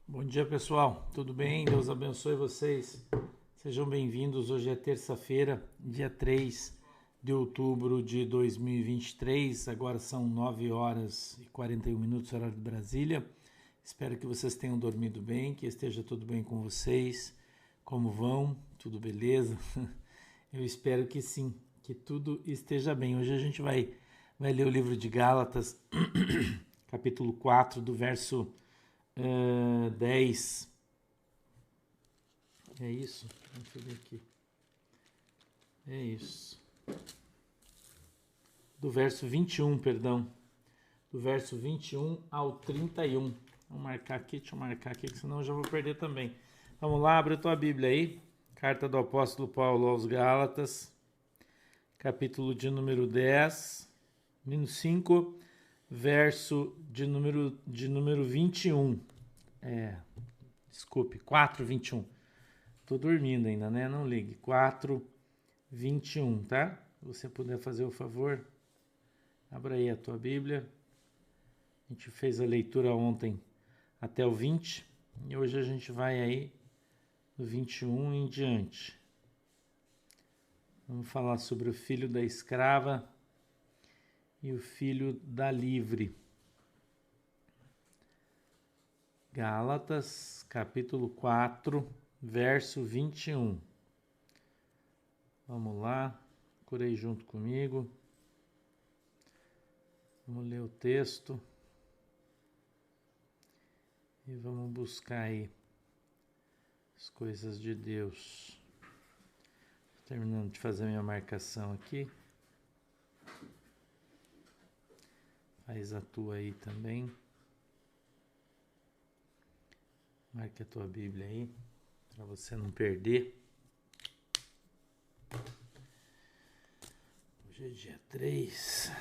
Bom dia, pessoal. Tudo bem? Deus abençoe vocês. Sejam bem-vindos. Hoje é terça-feira, dia 3 de outubro de 2023. Agora são 9 horas e 41 minutos, horário de Brasília. Espero que vocês tenham dormido bem, que esteja tudo bem com vocês. Como vão? Tudo beleza? Eu espero que sim, que tudo esteja bem. Hoje a gente vai ler o livro de Gálatas, capítulo 4, do verso 10. É isso? Deixa eu ver aqui. É isso. Do verso 21, perdão. Do verso 21 ao 31. Vou marcar aqui, deixa eu marcar aqui, que senão eu já vou perder também. Vamos lá, abre a tua Bíblia aí. Carta do apóstolo Paulo aos Gálatas, capítulo de número 10, menos 5, verso de número 21. Desculpe, 4:21. Tô dormindo ainda, né? Não ligue. 4:21, tá? Se você puder fazer o favor, abra aí a tua Bíblia. A gente fez a leitura ontem até o 20 e hoje a gente vai aí do 21 em diante. Vamos falar sobre o filho da escrava e o filho da livre. Gálatas, capítulo 4, verso 21. Vamos lá, procurei junto comigo. Vamos ler o texto e vamos buscar aí as coisas de Deus. Terminando de fazer minha marcação aqui. Faz a tua aí também. Marque a tua Bíblia aí, para você não perder. Hoje é dia 3.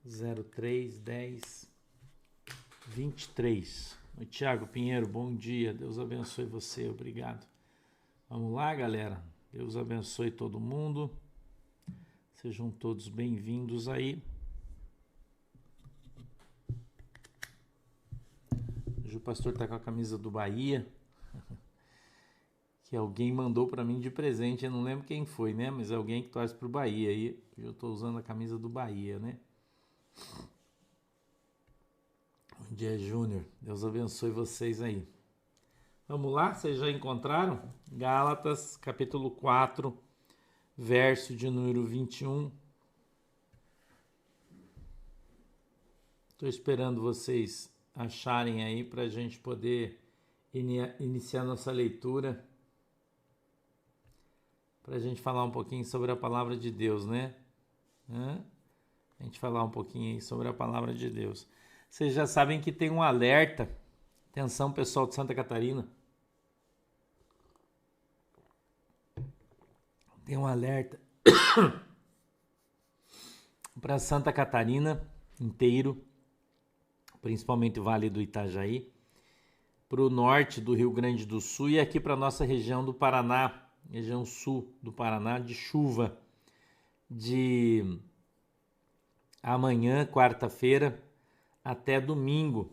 Zero 3/10/23. Oi, Tiago Pinheiro, bom dia. Deus abençoe você, obrigado. Vamos lá, galera. Deus abençoe todo mundo. Sejam todos bem-vindos aí. Hoje o pastor tá com a camisa do Bahia, que alguém mandou para mim de presente. Eu não lembro quem foi, né? Mas é alguém que torce pro Bahia. Aí eu tô usando a camisa do Bahia, né? Bom dia, Júnior. Deus abençoe vocês aí. Vamos lá? Vocês já encontraram? Gálatas, capítulo 4, verso de número 21. Estou esperando vocês acharem aí para a gente poder iniciar nossa leitura, para a gente falar um pouquinho sobre a palavra de Deus, né? A gente falar um pouquinho aí sobre a palavra de Deus. Vocês já sabem que tem um alerta. Atenção, pessoal de Santa Catarina. Tem um alerta para Santa Catarina inteiro, principalmente o Vale do Itajaí, para o norte do Rio Grande do Sul e aqui para a nossa região do Paraná, região sul do Paraná, de chuva de amanhã, quarta-feira, até domingo.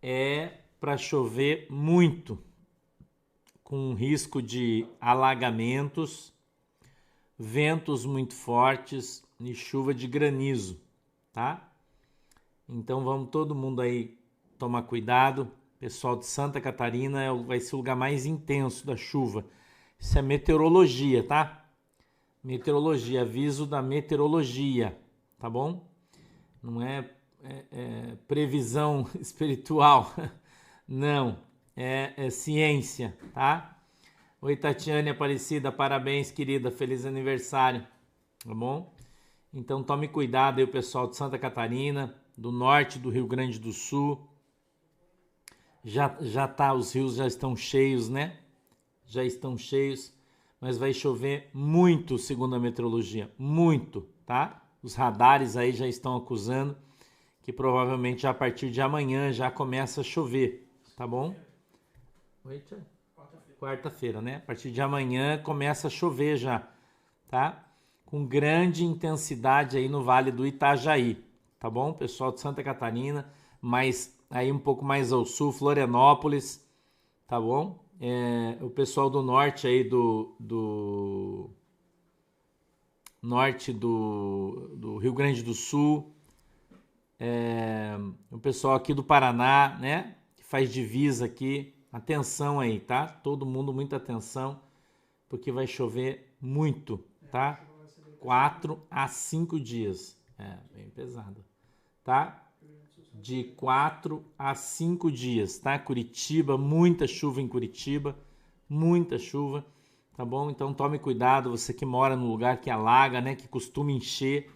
É para chover muito, com risco de alagamentos, ventos muito fortes e chuva de granizo, tá? Então vamos todo mundo aí tomar cuidado. Pessoal de Santa Catarina vai ser o lugar mais intenso da chuva. Isso é meteorologia, tá? Meteorologia, aviso da meteorologia, tá bom? Não é previsão espiritual, não, é ciência, tá? Oi, Tatiane Aparecida, parabéns, querida, feliz aniversário, tá bom? Então tome cuidado aí, o pessoal de Santa Catarina, do norte do Rio Grande do Sul. Os rios já estão cheios, né? Já estão cheios, mas vai chover muito, segundo a meteorologia, muito, tá? Os radares aí já estão acusando que provavelmente já a partir de amanhã já começa a chover, tá bom? Oi, quarta-feira, né? A partir de amanhã começa a chover já, tá? com grande intensidade aí no Vale do Itajaí, tá bom? Pessoal de Santa Catarina, mas aí um pouco mais ao sul, Florianópolis, tá bom? O pessoal do norte aí do norte do Rio Grande do Sul, o pessoal aqui do Paraná, né? Que faz divisa aqui. Atenção aí, tá? Todo mundo, muita atenção, porque vai chover muito, tá? 4 a 5 dias. Bem pesado, tá? De 4 a 5 dias, tá? Curitiba, muita chuva em Curitiba, muita chuva, tá bom? Então tome cuidado, você que mora no lugar que alaga, né? Que costuma encher,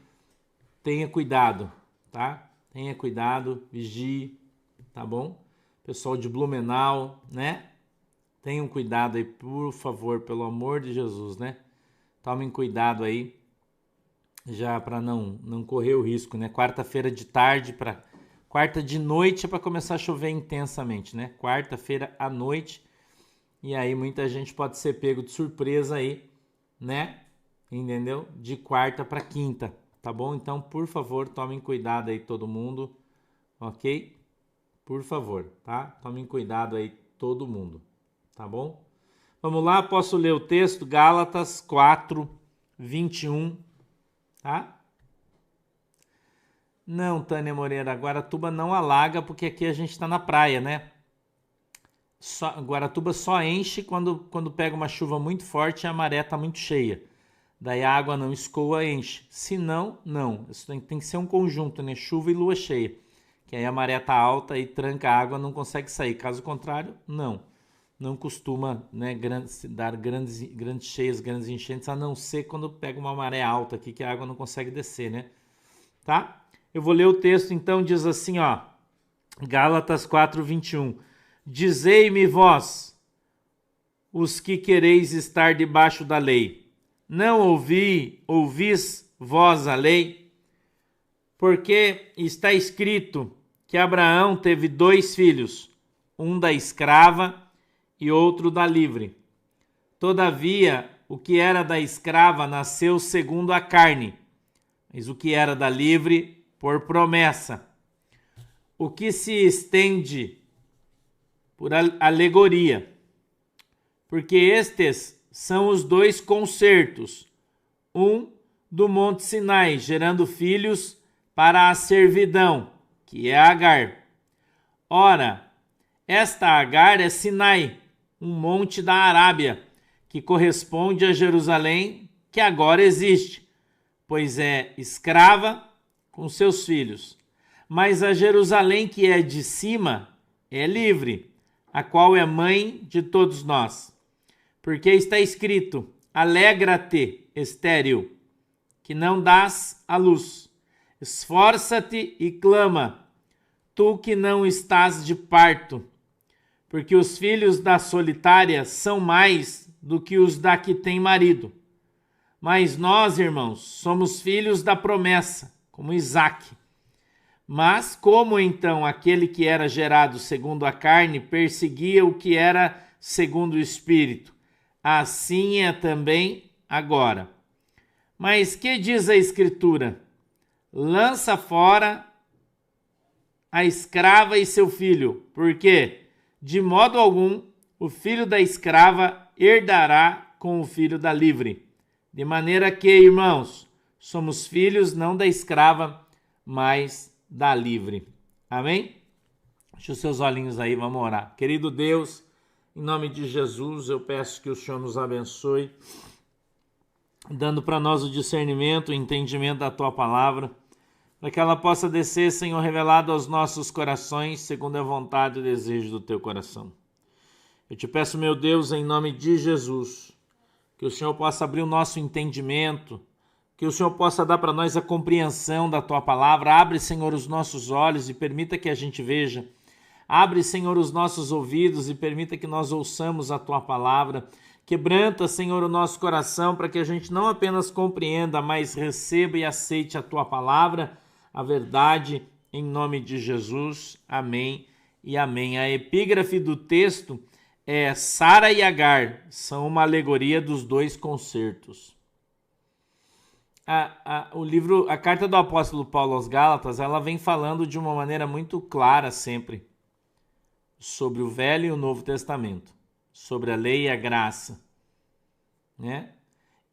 tenha cuidado, tá? Tenha cuidado, vigie, tá bom? Pessoal de Blumenau, né? Tenham cuidado aí, por favor, pelo amor de Jesus, né? Tomem cuidado aí, já para não correr o risco, né? Quarta-feira de tarde para quarta de noite é para começar a chover intensamente, né? Quarta-feira à noite, e aí muita gente pode ser pego de surpresa aí, né? Entendeu? De quarta para quinta, tá bom? Então, por favor, tomem cuidado aí todo mundo, ok? Por favor, tá? Tomem cuidado aí todo mundo, tá bom? Vamos lá, posso ler o texto? Gálatas 4, 21, tá? Não, Tânia Moreira, Guaratuba não alaga porque aqui a gente está na praia, né? Guaratuba só enche quando pega uma chuva muito forte e a maré está muito cheia. Daí a água não escoa, enche. Se não, não. Isso tem que ser um conjunto, né? Chuva e lua cheia. Que aí a maré está alta e tranca a água, não consegue sair. Caso contrário, não. Não costuma, né, dar grandes cheias, grandes enchentes, a não ser quando pega uma maré alta aqui que a água não consegue descer, né? Tá? Eu vou ler o texto, então, diz assim, ó, Gálatas 4, 21. Dizei-me vós, os que quereis estar debaixo da lei, não ouvis vós a lei? Porque está escrito que Abraão teve 2 filhos, um da escrava e outro da livre. Todavia, o que era da escrava nasceu segundo a carne, mas o que era da livre, por promessa. O que se estende por alegoria, porque estes são os 2 concertos, um do Monte Sinai, gerando filhos para a servidão, que é Agar. Ora, esta Agar é Sinai, um monte da Arábia, que corresponde a Jerusalém, que agora existe, pois é escrava com seus filhos. Mas a Jerusalém que é de cima é livre, a qual é mãe de todos nós. Porque está escrito, alegra-te, estéril, que não dás à luz. Esforça-te e clama, tu que não estás de parto, porque os filhos da solitária são mais do que os da que tem marido. Mas nós, irmãos, somos filhos da promessa, como Isaque. Mas como então aquele que era gerado segundo a carne perseguia o que era segundo o Espírito, assim é também agora. Mas que diz a Escritura? Lança fora a escrava e seu filho, porque, de modo algum, o filho da escrava herdará com o filho da livre. De maneira que, irmãos, somos filhos não da escrava, mas da livre. Amém? Feche os seus olhinhos aí, vamos orar. Querido Deus, em nome de Jesus, eu peço que o Senhor nos abençoe, dando para nós o discernimento, o entendimento da Tua palavra, para que ela possa descer, Senhor, revelado aos nossos corações, segundo a vontade e o desejo do Teu coração. Eu te peço, meu Deus, em nome de Jesus, que o Senhor possa abrir o nosso entendimento, que o Senhor possa dar para nós a compreensão da Tua palavra. Abre, Senhor, os nossos olhos e permita que a gente veja. Abre, Senhor, os nossos ouvidos e permita que nós ouçamos a Tua palavra. Quebranta, Senhor, o nosso coração para que a gente não apenas compreenda, mas receba e aceite a Tua palavra, a verdade, em nome de Jesus. Amém e amém. A epígrafe do texto é Sara e Agar, são uma alegoria dos 2 concertos. a carta do apóstolo Paulo aos Gálatas, ela vem falando de uma maneira muito clara sempre sobre o Velho e o Novo Testamento, sobre a lei e a graça, né?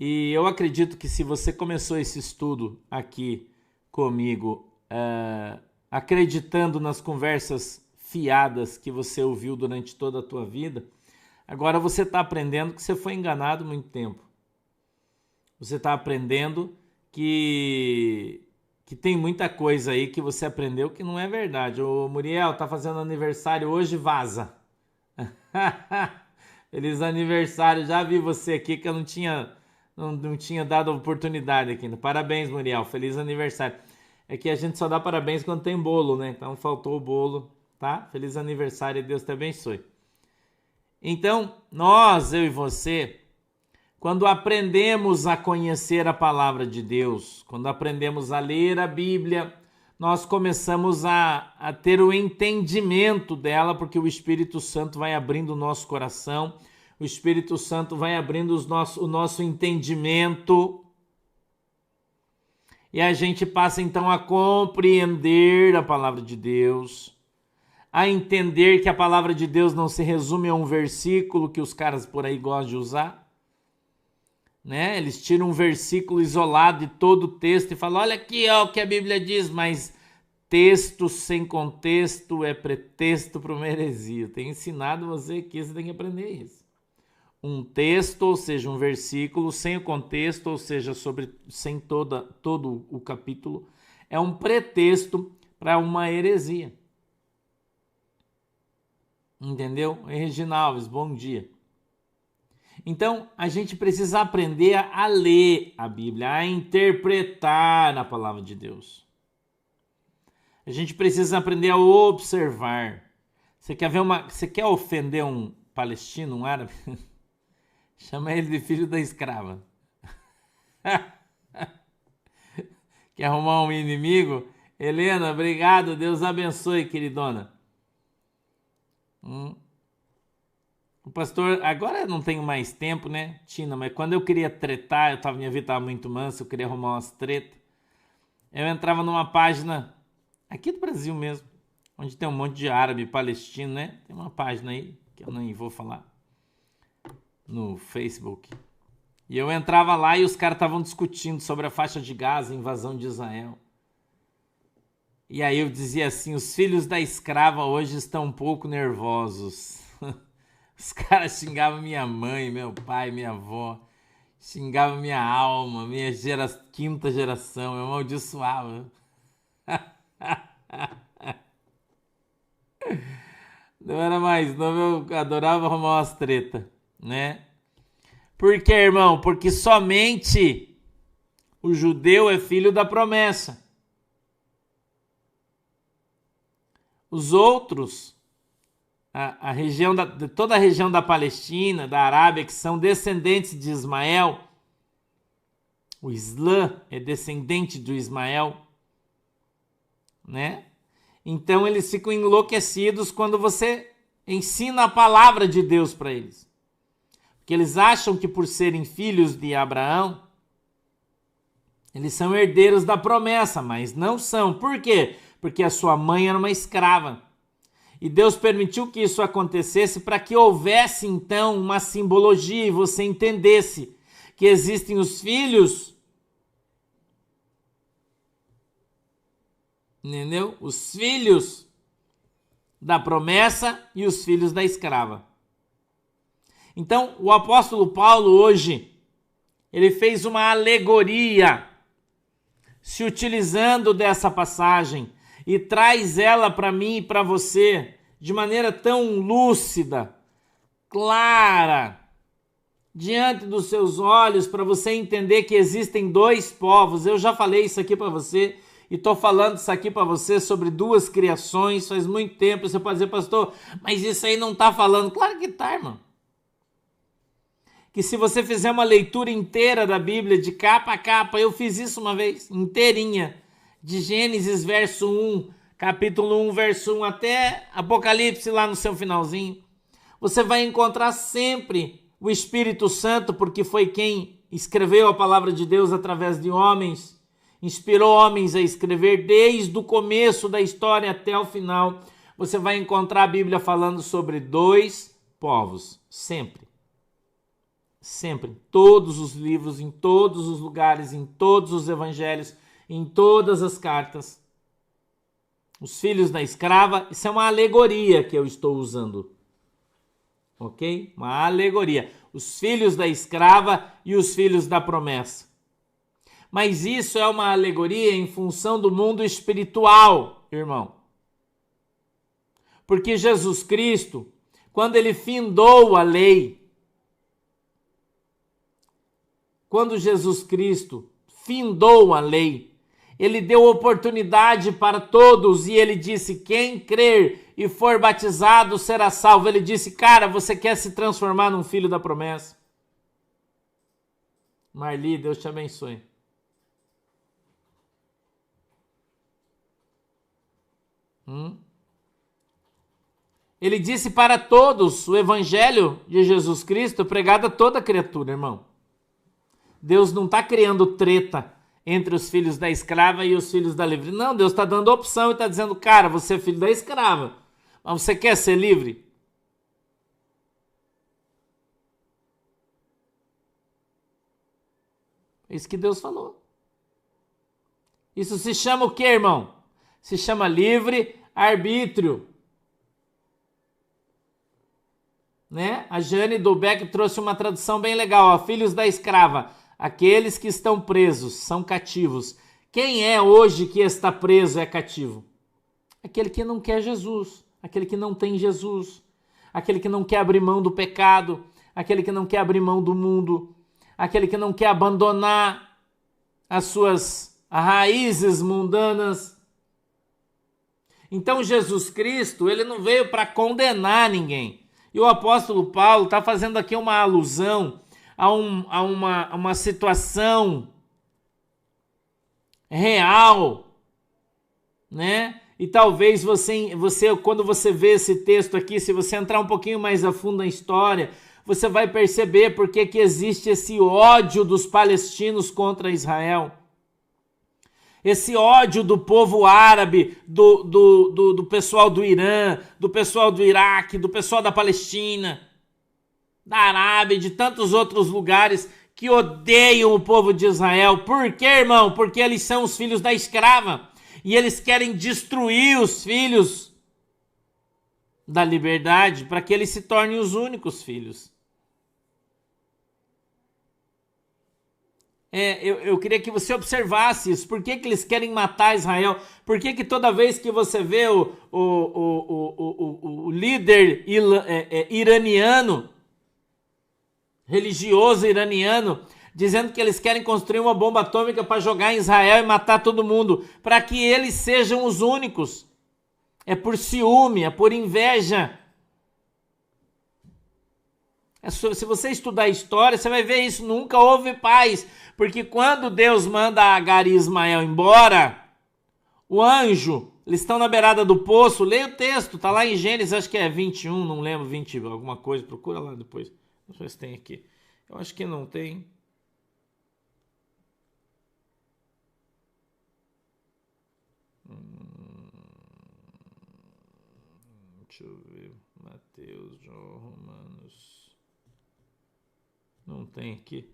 E eu acredito que se você começou esse estudo aqui comigo, acreditando nas conversas fiadas que você ouviu durante toda a tua vida, agora você está aprendendo que você foi enganado muito tempo. Você está aprendendo que tem muita coisa aí que você aprendeu que não é verdade. Ô Muriel, tá fazendo aniversário hoje, vaza. Feliz aniversário, já vi você aqui que eu não tinha dado oportunidade aqui. Parabéns, Muriel, feliz aniversário. É que a gente só dá parabéns quando tem bolo, né? Então faltou o bolo, tá? Feliz aniversário e Deus te abençoe. Então, eu e você, quando aprendemos a conhecer a palavra de Deus, quando aprendemos a ler a Bíblia, nós começamos a ter o entendimento dela, porque o Espírito Santo vai abrindo o nosso coração, o Espírito Santo vai abrindo o nosso entendimento, e a gente passa então a compreender a palavra de Deus, a entender que a palavra de Deus não se resume a um versículo que os caras por aí gostam de usar, né? Eles tiram um versículo isolado de todo o texto e falam, olha aqui ó, o que a Bíblia diz, mas texto sem contexto é pretexto para uma heresia. Eu tenho ensinado você que você tem que aprender isso. Um texto, ou seja, um versículo sem o contexto, ou seja, sem todo o capítulo, é um pretexto para uma heresia. Entendeu? Regina Alves, bom dia. Então, a gente precisa aprender a ler a Bíblia, a interpretar a palavra de Deus. A gente precisa aprender a observar. Você quer ofender um palestino, um árabe? Chama ele de filho da escrava. Quer arrumar um inimigo? Helena, obrigado. Deus abençoe, queridona. O pastor, agora eu não tenho mais tempo, né, Tina? Mas quando eu queria tretar, minha vida estava muito mansa, eu queria arrumar umas tretas. Eu entrava numa página, aqui do Brasil mesmo, onde tem um monte de árabe palestino, né? Tem uma página aí, que eu nem vou falar, no Facebook. E eu entrava lá e os caras estavam discutindo sobre a faixa de Gaza, a invasão de Israel. E aí eu dizia assim, os filhos da escrava hoje estão um pouco nervosos. Os caras xingavam minha mãe, meu pai, minha avó. Xingavam minha alma, minha quinta geração. Eu amaldiçoava. Não era mais novo, eu adorava arrumar umas tretas, né? Por quê, irmão? Porque somente o judeu é filho da promessa. Os outros, toda a região da Palestina, da Arábia, que são descendentes de Ismael, o Islã é descendente do Ismael, né? Então eles ficam enlouquecidos quando você ensina a palavra de Deus para eles. Porque eles acham que por serem filhos de Abraão, eles são herdeiros da promessa, mas não são. Por quê? Porque a sua mãe era uma escrava. E Deus permitiu que isso acontecesse para que houvesse então uma simbologia e você entendesse que existem os filhos, entendeu? Os filhos da promessa e os filhos da escrava. Então, o apóstolo Paulo hoje, ele fez uma alegoria, se utilizando dessa passagem, e traz ela para mim e para você de maneira tão lúcida, clara, diante dos seus olhos, para você entender que existem dois povos. Eu já falei isso aqui para você e estou falando isso aqui para você sobre duas criações faz muito tempo. Você pode dizer, pastor, mas isso aí não está falando. Claro que está, irmão. Que se você fizer uma leitura inteira da Bíblia, de capa a capa, eu fiz isso uma vez, inteirinha, de Gênesis verso 1, capítulo 1, verso 1, até Apocalipse lá no seu finalzinho, você vai encontrar sempre o Espírito Santo, porque foi quem escreveu a palavra de Deus através de homens, inspirou homens a escrever desde o começo da história até o final. Você vai encontrar a Bíblia falando sobre dois povos, sempre. Sempre, todos os livros, em todos os lugares, em todos os evangelhos, em todas as cartas. Os filhos da escrava, isso é uma alegoria que eu estou usando. Ok? Uma alegoria. Os filhos da escrava e os filhos da promessa. Mas isso é uma alegoria em função do mundo espiritual, irmão. Porque Jesus Cristo, quando ele findou a lei, quando Jesus Cristo findou a lei, ele deu oportunidade para todos e ele disse: quem crer e for batizado será salvo. Ele disse: cara, você quer se transformar num filho da promessa? Marli, Deus te abençoe. Ele disse para todos o evangelho de Jesus Cristo pregado a toda criatura, irmão. Deus não está criando treta entre os filhos da escrava e os filhos da livre. Não, Deus está dando opção e está dizendo: cara, você é filho da escrava, mas você quer ser livre? É isso que Deus falou. Isso se chama o quê, irmão? Se chama livre-arbítrio. Né? A Jane Dolbeck trouxe uma tradução bem legal, ó. Filhos da escrava, aqueles que estão presos, são cativos. Quem é hoje que está preso é cativo? Aquele que não quer Jesus, aquele que não tem Jesus, aquele que não quer abrir mão do pecado, aquele que não quer abrir mão do mundo, aquele que não quer abandonar as suas raízes mundanas. Então Jesus Cristo, ele não veio para condenar ninguém. E o apóstolo Paulo está fazendo aqui uma alusão a uma situação real, né? E talvez você, quando você vê esse texto aqui, se você entrar um pouquinho mais a fundo na história, você vai perceber por que existe esse ódio dos palestinos contra Israel. Esse ódio do povo árabe, do pessoal do Irã, do pessoal do Iraque, do pessoal da Palestina, da Arábia e de tantos outros lugares que odeiam o povo de Israel. Por quê, irmão? Porque eles são os filhos da escrava e eles querem destruir os filhos da liberdade para que eles se tornem os únicos filhos. Eu queria que você observasse isso. Por que eles querem matar Israel? Por que toda vez que você vê o líder iraniano, religioso iraniano, dizendo que eles querem construir uma bomba atômica para jogar em Israel e matar todo mundo, para que eles sejam os únicos? É por ciúme, é por inveja. Se você estudar a história, você vai ver isso. Nunca houve paz, porque quando Deus manda Agar e Ismael embora, o anjo, eles estão na beirada do poço. Leia o texto, tá lá em Gênesis, acho que é 21, não lembro, 20 alguma coisa, procura lá depois. Não sei se tem aqui. Eu acho que não tem. Deixa eu ver. Mateus, João, Romanos. Não tem aqui.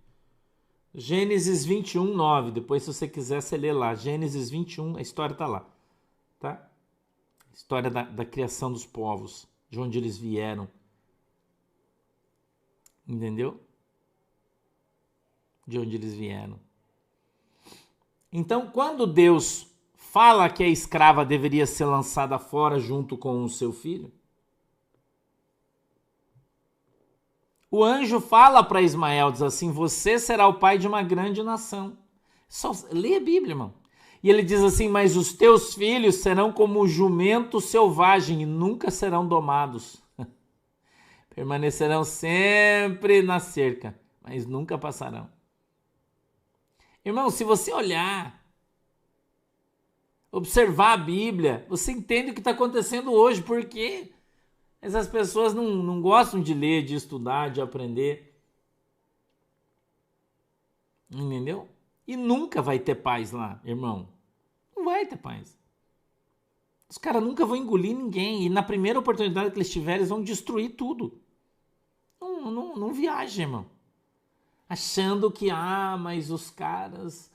Gênesis 21, 9. Depois, se você quiser, você lê lá. Gênesis 21, a história está lá. Tá? História da criação dos povos. De onde eles vieram. Entendeu? De onde eles vieram. Então, quando Deus fala que a escrava deveria ser lançada fora junto com o seu filho, o anjo fala para Ismael, diz assim: você será o pai de uma grande nação. Só lê a Bíblia, irmão. E ele diz assim: mas os teus filhos serão como o jumento selvagem e nunca serão domados. Permanecerão sempre na cerca, mas nunca passarão. Irmão, se você olhar, observar a Bíblia, você entende o que está acontecendo hoje. Por quê? Essas pessoas não gostam de ler, de estudar, de aprender. Entendeu? E nunca vai ter paz lá, irmão. Não vai ter paz. Os caras nunca vão engolir ninguém. E na primeira oportunidade que eles tiverem, eles vão destruir tudo. Não viaja, irmão. Achando que, mas os caras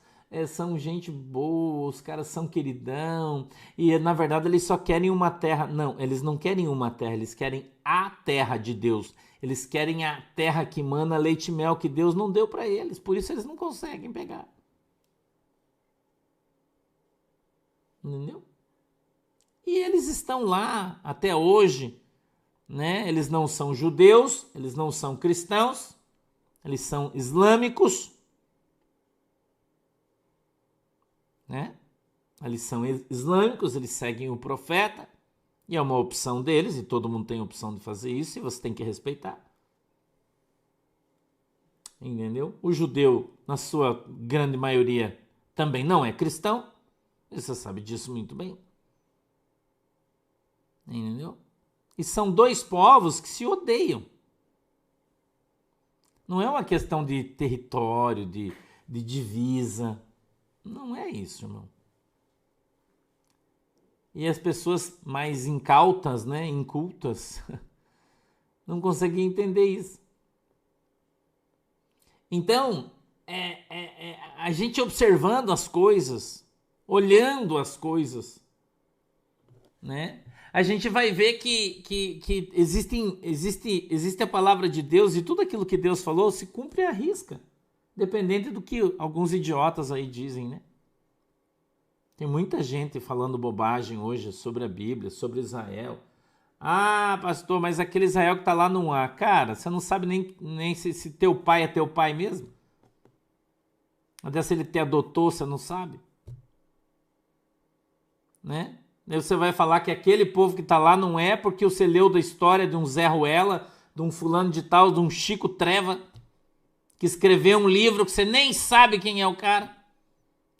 são gente boa, os caras são queridão. E na verdade eles só querem uma terra. Não, eles não querem uma terra, eles querem a terra de Deus. Eles querem a terra que mana leite e mel que Deus não deu para eles. Por isso eles não conseguem pegar. Entendeu? E eles estão lá até hoje, né? Eles não são judeus, eles não são cristãos, eles são islâmicos, né? Eles são islâmicos, eles seguem o profeta, e é uma opção deles, e todo mundo tem a opção de fazer isso, e você tem que respeitar. Entendeu? O judeu, na sua grande maioria, também não é cristão, e você sabe disso muito bem. Entendeu? E são dois povos que se odeiam. Não é uma questão de território, de divisa. Não é isso, irmão. E as pessoas mais incautas, né, incultas, não conseguem entender isso. Então, a gente observando as coisas, olhando as coisas, né? A gente vai ver que existe a palavra de Deus e tudo aquilo que Deus falou se cumpre à risca, dependente do que alguns idiotas aí dizem, né? Tem muita gente falando bobagem hoje sobre a Bíblia, sobre Israel. Pastor, mas aquele Israel que tá lá não há. Cara, você não sabe nem se teu pai é teu pai mesmo? Até se ele te adotou, você não sabe? Né? Aí você vai falar que aquele povo que tá lá não é porque você leu da história de um Zé Ruela, de um fulano de tal, de um Chico Treva, que escreveu um livro que você nem sabe quem é o cara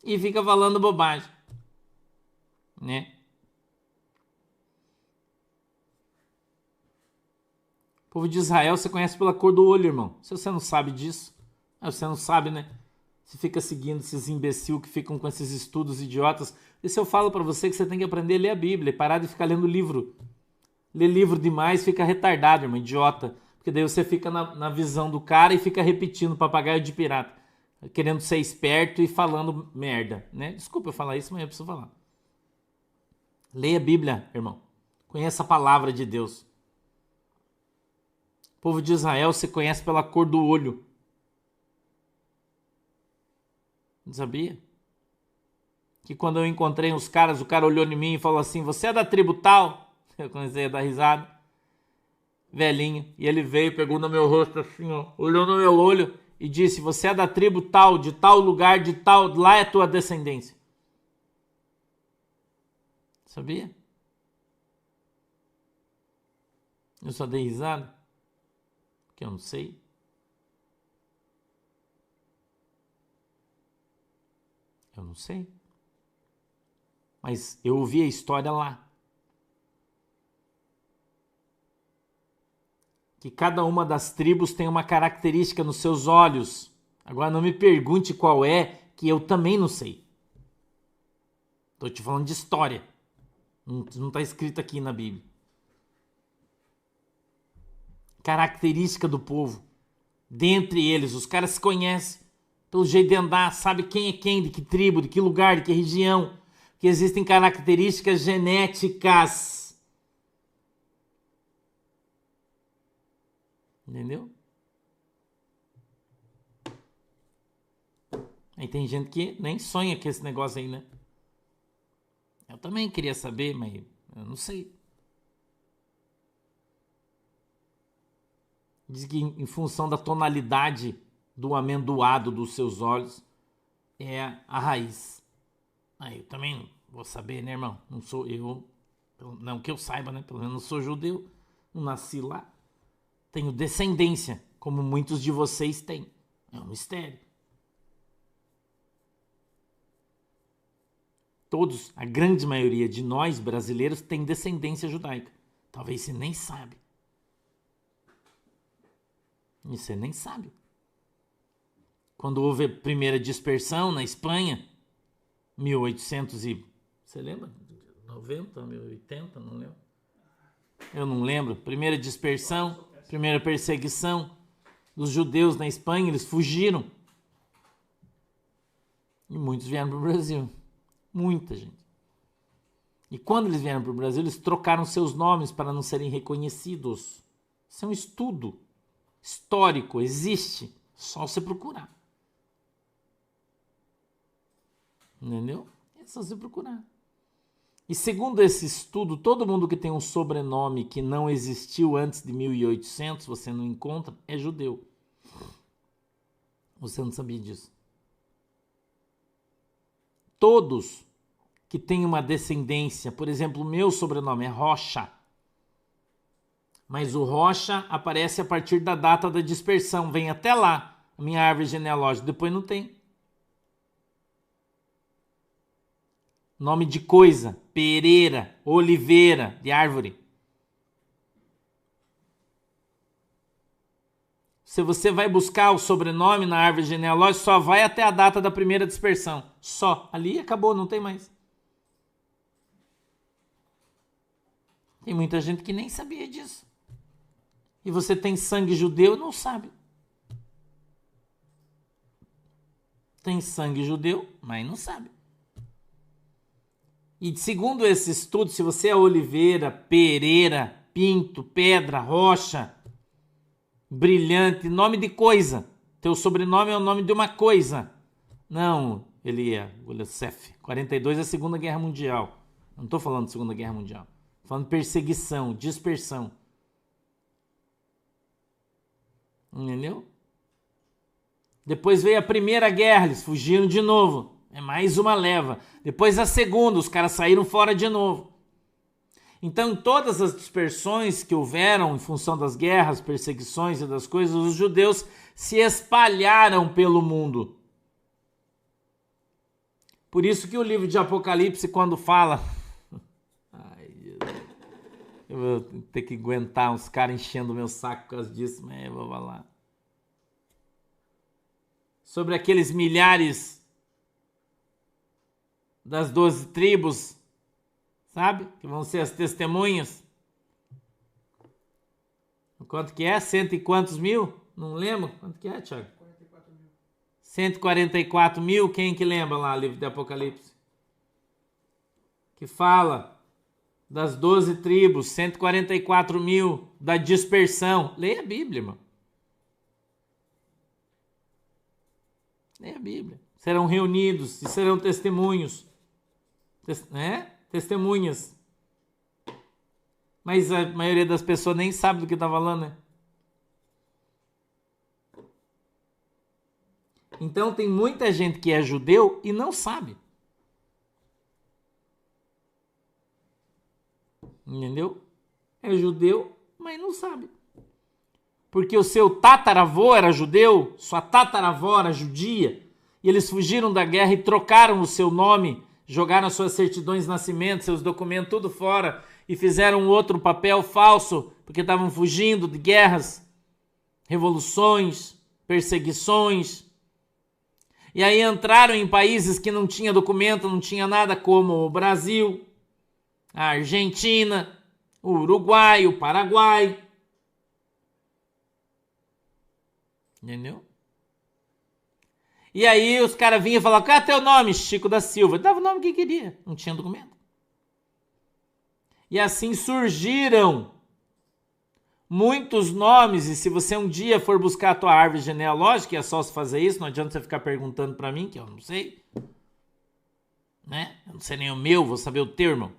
e fica falando bobagem. Né? O povo de Israel você conhece pela cor do olho, irmão. Se você não sabe disso, você não sabe, né? Você fica seguindo esses imbecil que ficam com esses estudos idiotas. E se eu falo pra você que você tem que aprender a ler a Bíblia e parar de ficar lendo livro. Ler livro demais fica retardado, irmão, idiota. Porque daí você fica na visão do cara e fica repetindo papagaio de pirata. Querendo ser esperto e falando merda, né? Desculpa eu falar isso, mas eu preciso falar. Leia a Bíblia, irmão. Conheça a palavra de Deus. O povo de Israel você conhece pela cor do olho. Não sabia? Que quando eu encontrei os caras, o cara olhou em mim e falou assim, você é da tribo tal? Eu comecei a dar risada. Velhinho. E ele veio, pegou no meu rosto assim, ó, olhou no meu olho e disse, você é da tribo tal, de tal lugar, de tal, lá é tua descendência. Sabia? Eu só dei risada. Que eu não sei. Eu não sei. Mas eu ouvi a história lá. Que cada uma das tribos tem uma característica nos seus olhos. Agora não me pergunte qual é, que eu também não sei. Tô te falando de história. Não tá escrito aqui na Bíblia. Característica do povo. Dentre eles, os caras se conhecem. Pelo jeito de andar, sabe quem é quem, de que tribo, de que lugar, de que região. Que existem características genéticas. Entendeu? Aí tem gente que nem sonha com esse negócio aí, né? Eu também queria saber, mas eu não sei. Diz que em função da tonalidade do amendoado dos seus olhos é a raiz. Aí eu também não vou saber, né, irmão? Não sou eu, não que eu saiba, né? Pelo menos não sou judeu, não nasci lá. Tenho descendência, como muitos de vocês têm. É um mistério. Todos, a grande maioria de nós brasileiros tem descendência judaica. Talvez você nem sabe. E você nem sabe. quando houve a primeira dispersão na Espanha, 1800 e... Você lembra? 90, 1080, não lembro. Eu não lembro. Primeira dispersão, primeira perseguição dos judeus na Espanha, eles fugiram. E muitos vieram para o Brasil. Muita gente. E quando eles vieram para o Brasil, eles trocaram seus nomes para não serem reconhecidos. Isso é um estudo histórico, existe. Só você procurar. Entendeu? É só você procurar. E segundo esse estudo, todo mundo que tem um sobrenome que não existiu antes de 1800, você não encontra, é judeu. Você não sabia disso. Todos que têm uma descendência, por exemplo, o meu sobrenome é Rocha, mas o Rocha aparece a partir da data da dispersão, vem até lá, a minha árvore genealógica, depois não tem. Nome de coisa, Pereira, Oliveira, de árvore. Se você vai buscar o sobrenome na árvore genealógica, só vai até a data da primeira dispersão. Só. Ali acabou, não tem mais. Tem muita gente que nem sabia disso. E você tem sangue judeu e não sabe. Tem sangue judeu, mas não sabe. E segundo esse estudo, se você é Oliveira, Pereira, Pinto, Pedra, Rocha, Brilhante, nome de coisa. Teu sobrenome é o nome de uma coisa. Não, Youssef. 42 é a Segunda Guerra Mundial. Não estou falando de Segunda Guerra Mundial. Estou falando de perseguição, dispersão. Entendeu? Depois veio a Primeira Guerra, eles fugiram de novo. É mais uma leva. Depois a segunda, os caras saíram fora de novo. Então, todas as dispersões que houveram em função das guerras, perseguições e das coisas, os judeus se espalharam pelo mundo. Por isso que o livro de Apocalipse, quando fala... Ai, eu vou ter que aguentar uns caras enchendo o meu saco por causa disso, mas eu vou falar. Sobre aqueles milhares das 12 tribos, sabe? Que vão ser as testemunhas. Quanto que é? Cento e quantos mil? Não lembro. Quanto que é, Thiago? 44 mil. 144 mil. Quem que lembra lá, o livro de Apocalipse? Que fala das 12 tribos, 144 mil da dispersão. Leia a Bíblia, irmão. Leia a Bíblia. Serão reunidos e serão testemunhos. Testemunhas. Mas a maioria das pessoas nem sabe do que está falando, né? Então tem muita gente que é judeu e não sabe. Entendeu? É judeu, mas não sabe. Porque o seu tataravô era judeu, sua tataravó era judia, e eles fugiram da guerra e trocaram o seu nome, jogaram suas certidões de nascimento, seus documentos, tudo fora, e fizeram outro papel falso, porque estavam fugindo de guerras, revoluções, perseguições. E aí entraram em países que não tinha documento, não tinha nada, como o Brasil, a Argentina, o Uruguai, o Paraguai. Entendeu? E aí os caras vinham e falavam: qual é teu nome? Chico da Silva. Ele dava o nome que queria, não tinha documento. E assim surgiram muitos nomes, e se você um dia for buscar a tua árvore genealógica, é só se fazer isso, não adianta você ficar perguntando para mim, que eu não sei. Né? Eu não sei nem o meu, vou saber o teu, irmão.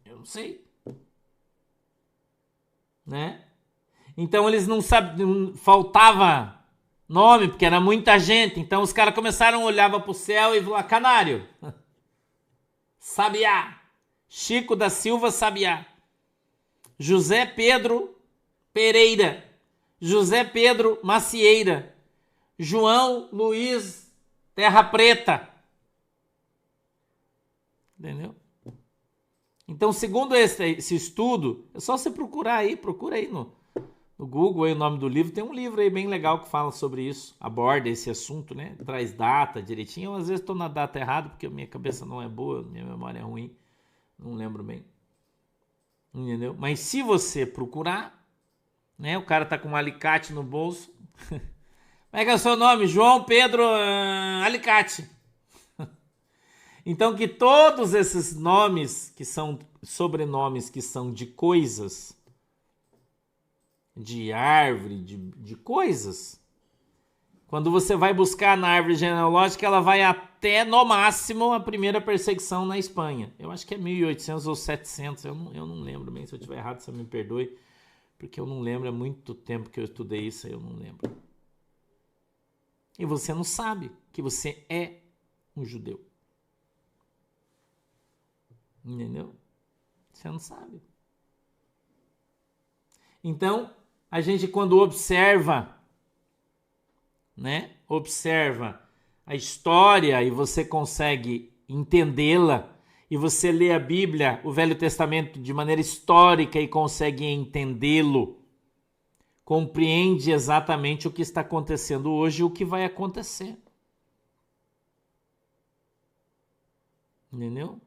Eu não sei. Né? Então eles não sabiam, faltava nome, porque era muita gente. Então os caras começaram a olhar para o céu e falaram: Canário, Sabiá, Chico da Silva Sabiá, José Pedro Pereira, José Pedro Macieira, João Luiz Terra Preta. Entendeu? Então, segundo esse estudo, é só você procurar aí, procura aí no no Google aí o nome do livro, tem um livro aí bem legal que fala sobre isso, aborda esse assunto, né? Traz data direitinho. Eu às vezes estou na data errada porque a minha cabeça não é boa, minha memória é ruim, não lembro bem. Entendeu? Mas se você procurar, né? O cara tá com um alicate no bolso. Como é que é o seu nome? João Pedro Alicate. Então que todos esses nomes que são sobrenomes que são de coisas, de árvore, de coisas, quando você vai buscar na árvore genealógica, ela vai até, no máximo, a primeira perseguição na Espanha. Eu acho que é 1800 ou 700, eu não lembro bem. Se eu estiver errado, você me perdoe, porque eu não lembro, é muito tempo que eu estudei isso aí, eu não lembro. E você não sabe que você é um judeu. Entendeu? Você não sabe. Então, a gente quando observa, né? Observa a história e você consegue entendê-la, e você lê a Bíblia, o Velho Testamento, de maneira histórica e consegue entendê-lo, compreende exatamente o que está acontecendo hoje e o que vai acontecer. Entendeu?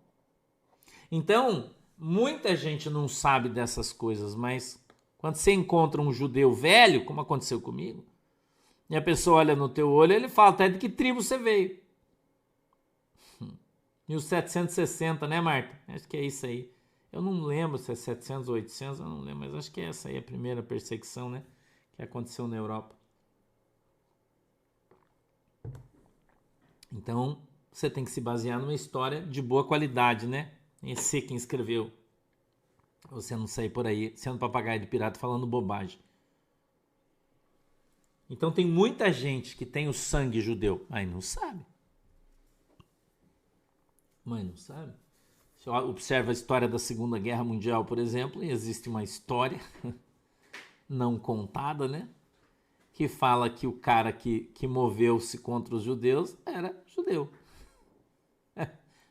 Então, muita gente não sabe dessas coisas, mas quando você encontra um judeu velho, como aconteceu comigo, e a pessoa olha no teu olho, ele fala até de que tribo você veio. 1760, né, Marta? Acho que é isso aí. Eu não lembro se é 700 ou 800, eu não lembro, mas acho que é essa aí a primeira perseguição, né, que aconteceu na Europa. Então, você tem que se basear numa história de boa qualidade, né? Esse quem escreveu. Você não sair por aí sendo papagaio de pirata falando bobagem. Então tem muita gente que tem o sangue judeu, mas não sabe. Mas não sabe. Você observa a história da Segunda Guerra Mundial, por exemplo, e existe uma história não contada, né? Que fala que o cara que moveu-se contra os judeus era judeu.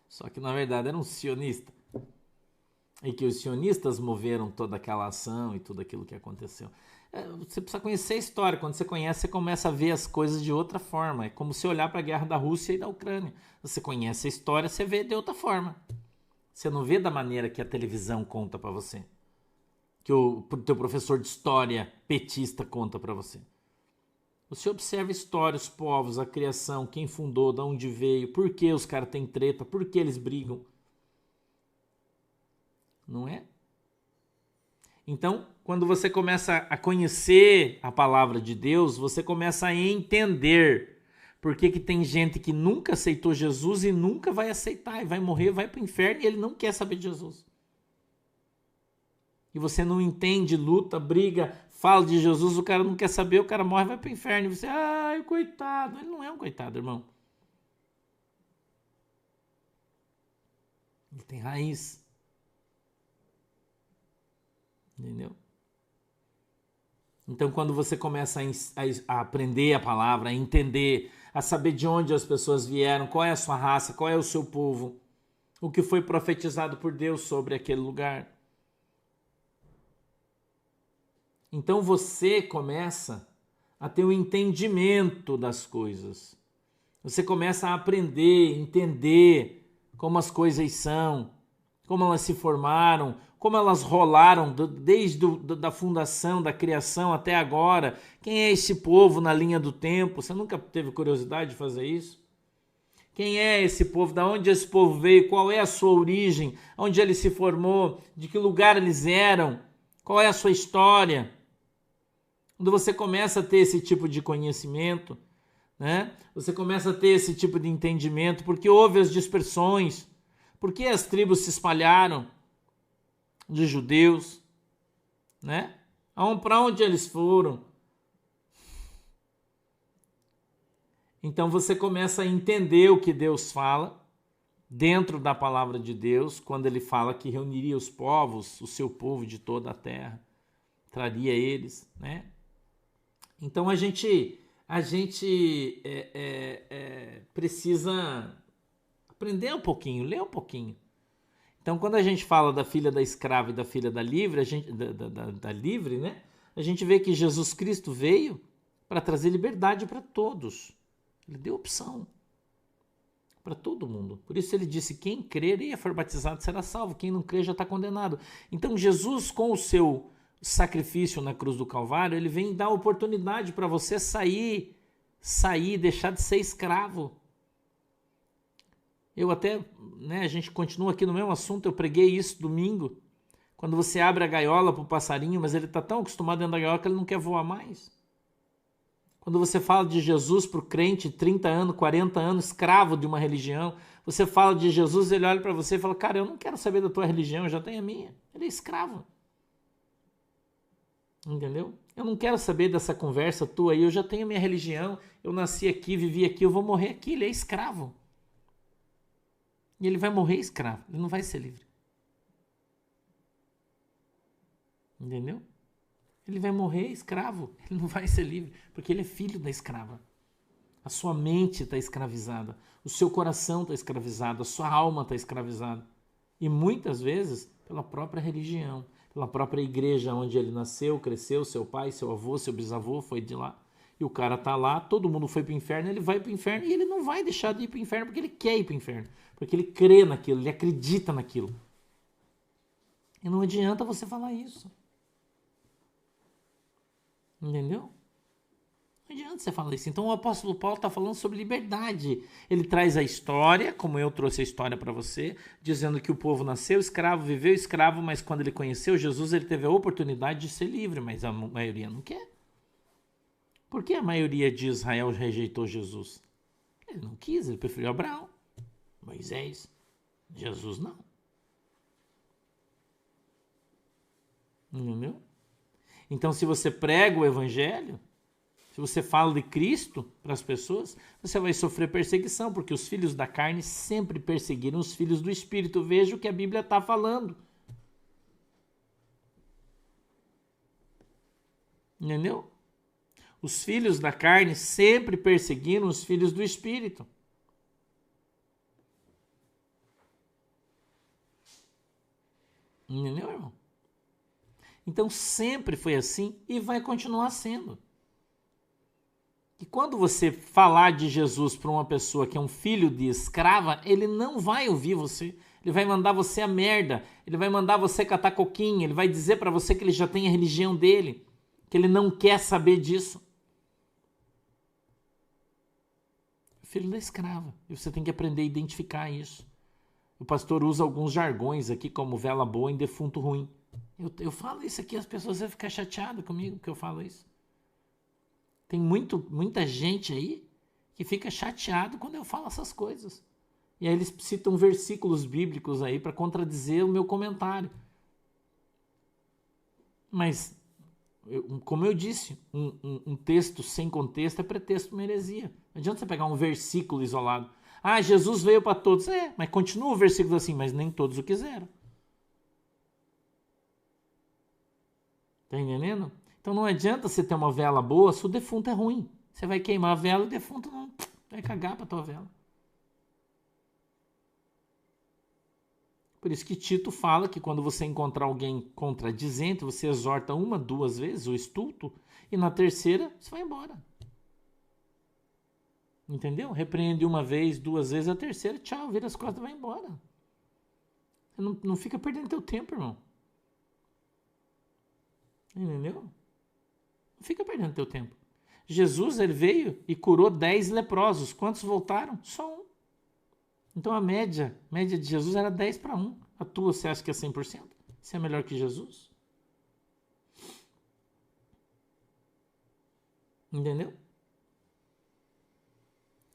Só que na verdade era um sionista. E que os sionistas moveram toda aquela ação e tudo aquilo que aconteceu. Você precisa conhecer a história. Quando você conhece, você começa a ver as coisas de outra forma. É como se olhar para a guerra da Rússia e da Ucrânia. Você conhece a história, você vê de outra forma. Você não vê da maneira que a televisão conta para você. Que o teu professor de história petista conta para você. Você observa a história, os povos, a criação, quem fundou, de onde veio, por que os caras têm treta, por que eles brigam. Não é? Então, quando você começa a conhecer a palavra de Deus, você começa a entender por que tem gente que nunca aceitou Jesus e nunca vai aceitar, e vai morrer, vai para o inferno e ele não quer saber de Jesus. E você não entende, luta, briga, fala de Jesus, o cara não quer saber, o cara morre, vai para o inferno. E você, ai, coitado. Ele não é um coitado, irmão. Ele tem raiz. Entendeu? Então, quando você começa a aprender a palavra, a entender, a saber de onde as pessoas vieram, qual é a sua raça, qual é o seu povo, o que foi profetizado por Deus sobre aquele lugar. Então, você começa a ter o entendimento das coisas. Você começa a aprender, entender como as coisas são, como elas se formaram, como elas rolaram desde da fundação, da criação até agora. Quem é esse povo na linha do tempo? Você nunca teve curiosidade de fazer isso? Quem é esse povo? Da onde esse povo veio? Qual é a sua origem? Onde ele se formou? De que lugar eles eram? Qual é a sua história? Quando você começa a ter esse tipo de conhecimento, né? Você começa a ter esse tipo de entendimento, porque houve as dispersões, porque as tribos se espalharam de judeus, né? Para onde eles foram? Então você começa a entender o que Deus fala dentro da palavra de Deus, quando ele fala que reuniria os povos, o seu povo de toda a terra, traria eles, né? Então a gente precisa aprender um pouquinho, ler um pouquinho. Então, quando a gente fala da filha da escrava e da filha da livre, da livre, né? a gente vê que Jesus Cristo veio para trazer liberdade para todos. Ele deu opção para todo mundo. Por isso ele disse, quem crer e for batizado será salvo, quem não crer já está condenado. Então Jesus, com o seu sacrifício na cruz do Calvário, ele vem dar oportunidade para você sair, deixar de ser escravo. Eu até, a gente continua aqui no mesmo assunto, eu preguei isso domingo, quando você abre a gaiola para o passarinho, mas ele está tão acostumado dentro da gaiola que ele não quer voar mais. Quando você fala de Jesus para o crente, 30 anos, 40 anos, escravo de uma religião, você fala de Jesus, ele olha para você e fala, cara, eu não quero saber da tua religião, eu já tenho a minha. Ele é escravo. Entendeu? Eu não quero saber dessa conversa tua aí, eu já tenho a minha religião, eu nasci aqui, vivi aqui, eu vou morrer aqui. Ele é escravo. E ele vai morrer escravo, ele não vai ser livre. Entendeu? Ele vai morrer escravo, ele não vai ser livre, porque ele é filho da escrava. A sua mente está escravizada, o seu coração está escravizado, a sua alma está escravizada. E muitas vezes pela própria religião, pela própria igreja onde ele nasceu, cresceu, seu pai, seu avô, seu bisavô foi de lá. E o cara tá lá, todo mundo foi para o inferno, ele vai para o inferno e ele não vai deixar de ir para o inferno porque ele quer ir para o inferno, porque ele crê naquilo, ele acredita naquilo. E não adianta você falar isso. Entendeu? Não adianta você falar isso. Então o apóstolo Paulo está falando sobre liberdade. Ele traz a história, como eu trouxe a história para você, dizendo que o povo nasceu escravo, viveu escravo, mas quando ele conheceu Jesus, ele teve a oportunidade de ser livre, mas a maioria não quer. Por que a maioria de Israel rejeitou Jesus? Ele não quis, ele preferiu Abraão, Moisés, Jesus não. Entendeu? Então, se você prega o evangelho, se você fala de Cristo para as pessoas, você vai sofrer perseguição, porque os filhos da carne sempre perseguiram os filhos do Espírito. Veja o que a Bíblia está falando. Entendeu? Os filhos da carne sempre perseguiram os filhos do Espírito. Entendeu, irmão? Então sempre foi assim e vai continuar sendo. E quando você falar de Jesus para uma pessoa que é um filho de escrava, ele não vai ouvir você. Ele vai mandar você a merda. Ele vai mandar você catar coquinho. Ele vai dizer para você que ele já tem a religião dele. Que ele não quer saber disso. Filho da escrava. E você tem que aprender a identificar isso. O pastor usa alguns jargões aqui, como vela boa em defunto ruim. Eu falo isso aqui, as pessoas vão ficar chateadas comigo que eu falo isso. Tem muita gente aí que fica chateado quando eu falo essas coisas. E aí eles citam versículos bíblicos aí para contradizer o meu comentário. Mas, como eu disse, um texto sem contexto é pretexto para uma heresia. Não adianta você pegar um versículo isolado. Ah, Jesus veio para todos. Mas continua o versículo assim, mas nem todos o quiseram. Tá entendendo? Então não adianta você ter uma vela boa se o defunto é ruim. Você vai queimar a vela e o defunto não vai cagar pra tua vela. Por isso que Tito fala que quando você encontrar alguém contradizente, você exorta 1, 2 vezes o estulto e na terceira você vai embora. Entendeu? Repreende 1 vez, 2 vezes, a terceira, tchau, vira as costas e vai embora. Você não fica perdendo teu tempo, irmão. Entendeu? Não fica perdendo teu tempo. Jesus, ele veio e curou 10 leprosos. Quantos voltaram? Só 1. Então a média de Jesus era 10-1. A tua, você acha que é 100%? Você é melhor que Jesus? Entendeu?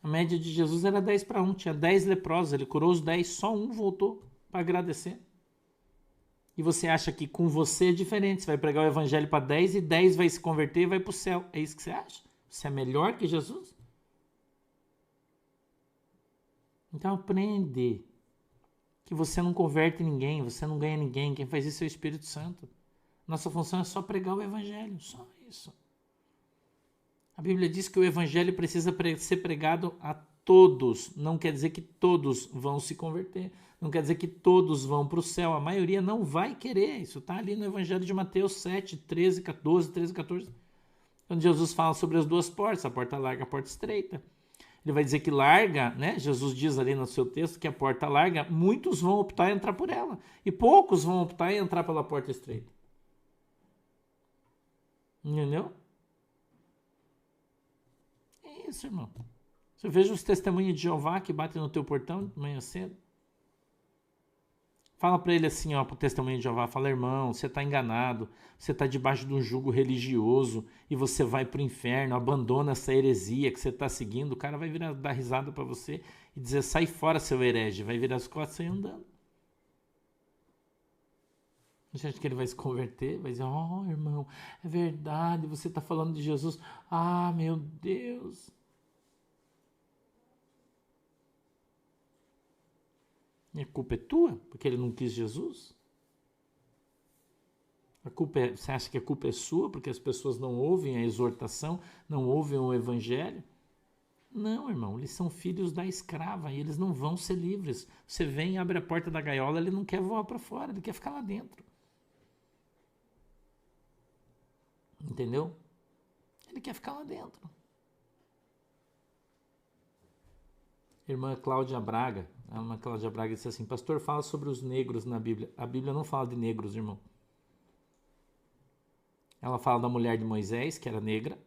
A média de Jesus era 10-1. Tinha 10 leprosos. Ele curou os 10. Só 1 voltou para agradecer. E você acha que com você é diferente. Você vai pregar o evangelho para 10 e 10 vai se converter e vai para o céu. É isso que você acha? Você é melhor que Jesus? Então aprende que você não converte ninguém, você não ganha ninguém. Quem faz isso é o Espírito Santo. Nossa função é só pregar o evangelho. Só isso. A Bíblia diz que o evangelho precisa ser pregado a todos, não quer dizer que todos vão se converter, não quer dizer que todos vão para o céu, a maioria não vai querer. Isso está ali no Evangelho de Mateus 7, 13, 14, 13, 14, quando Jesus fala sobre as duas portas, a porta larga e a porta estreita. Ele vai dizer que larga, né? Jesus diz ali no seu texto que a porta larga, muitos vão optar em entrar por ela, e poucos vão optar em entrar pela porta estreita. Entendeu? É isso, irmão. Você veja os testemunhos de Jeová que batem no teu portão de manhã cedo. Fala para ele assim, ó, pro testemunho de Jeová, fala: irmão, você está enganado, você está debaixo de um jugo religioso e você vai pro inferno, abandona essa heresia que você está seguindo. O cara vai vir dar risada para você e dizer: sai fora, seu herege. Vai virar as costas e sair andando. Você acha que ele vai se converter? Vai dizer: oh, irmão, é verdade, você está falando de Jesus. Ah, meu Deus. E a culpa é tua, porque ele não quis Jesus? Você acha que a culpa é sua, porque as pessoas não ouvem a exortação, não ouvem o evangelho? Não, irmão, eles são filhos da escrava e eles não vão ser livres. Você vem, abre a porta da gaiola, ele não quer voar para fora, ele quer ficar lá dentro. Entendeu? Ele quer ficar lá dentro. Irmã Cláudia Braga, a irmã Cláudia Braga disse assim: pastor, fala sobre os negros na Bíblia. A Bíblia não fala de negros, irmão. Ela fala da mulher de Moisés, que era negra.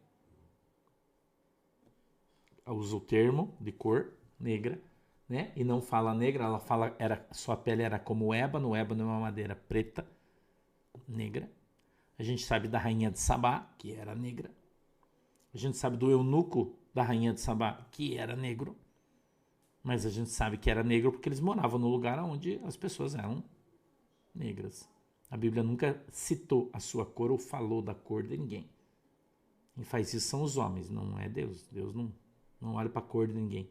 Ela usa o termo de cor, negra, né? E não fala negra, ela fala sua pele era como o ébano. O ébano é uma madeira preta, negra. A gente sabe da rainha de Sabá, que era negra. A gente sabe do eunuco da rainha de Sabá, que era negro. Mas a gente sabe que era negro porque eles moravam no lugar onde as pessoas eram negras. A Bíblia nunca citou a sua cor ou falou da cor de ninguém. Quem faz isso são os homens, não é Deus. Deus não olha para a cor de ninguém.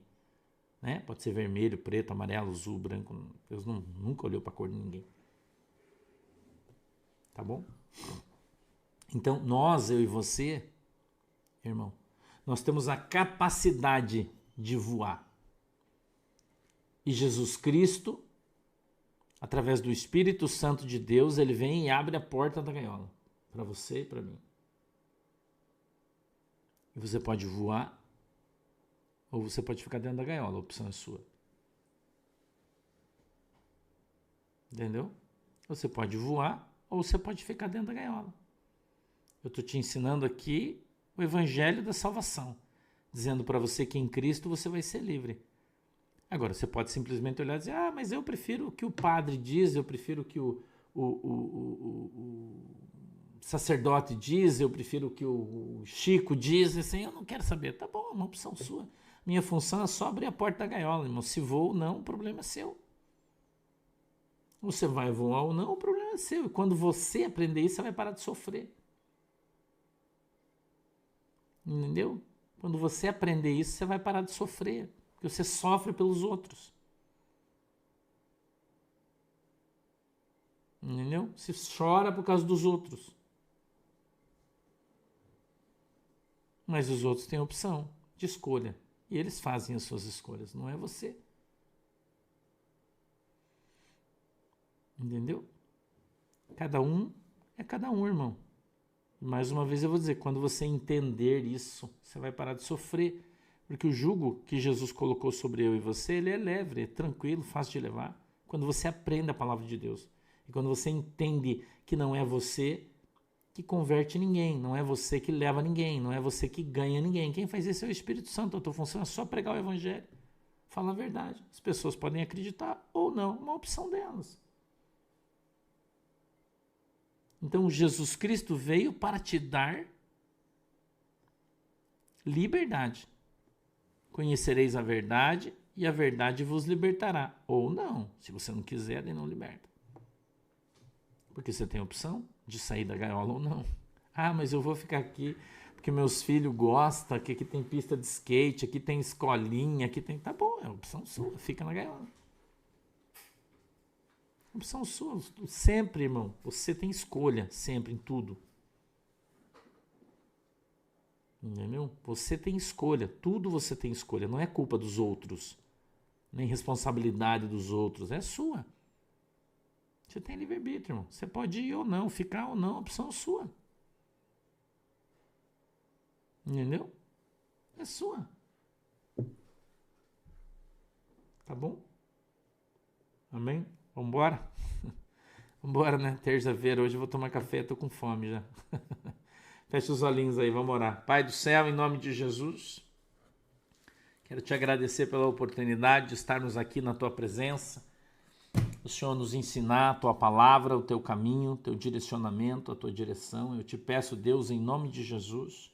Né? Pode ser vermelho, preto, amarelo, azul, branco. Deus nunca olhou para a cor de ninguém. Tá bom? Então, eu e você, irmão, nós temos a capacidade de voar. E Jesus Cristo, através do Espírito Santo de Deus, ele vem e abre a porta da gaiola para você e para mim. E você pode voar ou você pode ficar dentro da gaiola, a opção é sua. Entendeu? Você pode voar ou você pode ficar dentro da gaiola. Eu estou te ensinando aqui o evangelho da salvação, dizendo para você que em Cristo você vai ser livre. Agora, você pode simplesmente olhar e dizer: ah, mas eu prefiro o que o padre diz, eu prefiro o que o sacerdote diz, eu prefiro o que o Chico diz, assim, eu não quero saber. Tá bom, é uma opção sua. Minha função é só abrir a porta da gaiola, irmão. Se vou ou não, o problema é seu. Você vai voar ou não, o problema é seu. E quando você aprender isso, você vai parar de sofrer. Entendeu? Quando você aprender isso, você vai parar de sofrer. Porque você sofre pelos outros. Entendeu? Você chora por causa dos outros. Mas os outros têm opção de escolha. E eles fazem as suas escolhas, não é você. Entendeu? Cada um é cada um, irmão. E mais uma vez eu vou dizer, quando você entender isso, você vai parar de sofrer. Porque o jugo que Jesus colocou sobre eu e você, ele é leve, é tranquilo, fácil de levar. Quando você aprende a palavra de Deus. E quando você entende que não é você que converte ninguém, não é você que leva ninguém, não é você que ganha ninguém. Quem faz isso é o Espírito Santo. A tua função é só pregar o evangelho. Fala a verdade. As pessoas podem acreditar ou não, uma opção delas. Então Jesus Cristo veio para te dar liberdade. Conhecereis a verdade e a verdade vos libertará. Ou não, se você não quiser, ele não liberta. Porque você tem a opção de sair da gaiola ou não. Ah, mas eu vou ficar aqui porque meus filhos gostam, que aqui tem pista de skate, aqui tem escolinha, aqui tem... Tá bom, é a opção sua, fica na gaiola. Opção sua, sempre, irmão, você tem escolha, sempre, em tudo. Entendeu? Você tem escolha, tudo você tem escolha, não é culpa dos outros, nem responsabilidade dos outros, é sua. Você tem livre-arbítrio, irmão. Você pode ir ou não, ficar ou não, a opção é sua. Entendeu? É sua. Tá bom? Amém? Vambora? Vambora, né? Terça-feira, hoje eu vou tomar café, tô com fome já. Fecha os olhinhos aí, vamos orar. Pai do céu, em nome de Jesus, quero te agradecer pela oportunidade de estarmos aqui na tua presença. O Senhor nos ensinar a tua palavra, o teu caminho, o teu direcionamento, a tua direção. Eu te peço, Deus, em nome de Jesus,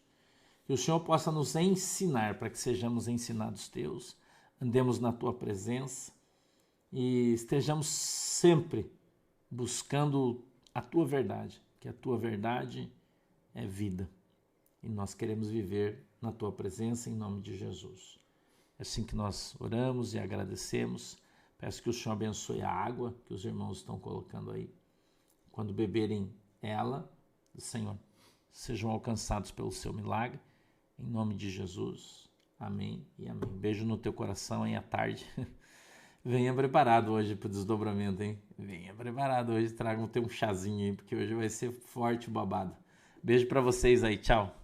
que o Senhor possa nos ensinar para que sejamos ensinados teus, andemos na tua presença e estejamos sempre buscando a tua verdade, que a tua verdade é vida. E nós queremos viver na tua presença em nome de Jesus. É assim que nós oramos e agradecemos. Peço que o Senhor abençoe a água que os irmãos estão colocando aí. Quando beberem ela, Senhor, sejam alcançados pelo seu milagre. Em nome de Jesus. Amém e amém. Beijo no teu coração aí à tarde. Venha preparado hoje para o desdobramento, hein? Venha preparado hoje. Tragam ter um chazinho aí, porque hoje vai ser forte o babado. Beijo para vocês aí. Tchau.